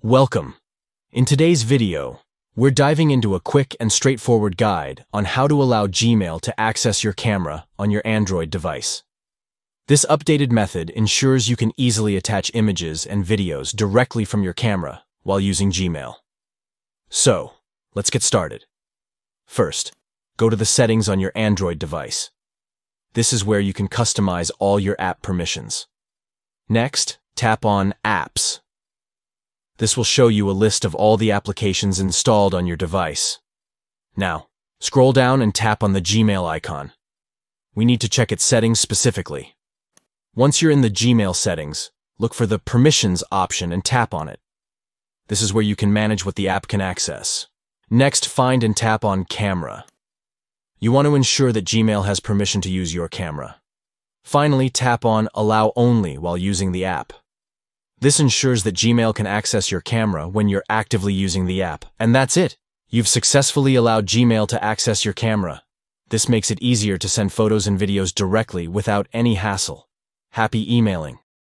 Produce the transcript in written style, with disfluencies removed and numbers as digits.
Welcome. In today's video, we're diving into a quick and straightforward guide on how to allow Gmail to access your camera on your Android device. This updated method ensures you can easily attach images and videos directly from your camera while using Gmail. So, let's get started. First, go to the settings on your Android device. This is where you can customize all your app permissions. Next, tap on Apps. This will show you a list of all the applications installed on your device. Now, scroll down and tap on the Gmail icon. We need to check its settings specifically. Once you're in the Gmail settings, look for the Permissions option and tap on it. This is where you can manage what the app can access. Next, find and tap on Camera. You want to ensure that Gmail has permission to use your camera. Finally, tap on Allow Only while using the app. This ensures that Gmail can access your camera when you're actively using the app. And that's it. You've successfully allowed Gmail to access your camera. This makes it easier to send photos and videos directly without any hassle. Happy emailing.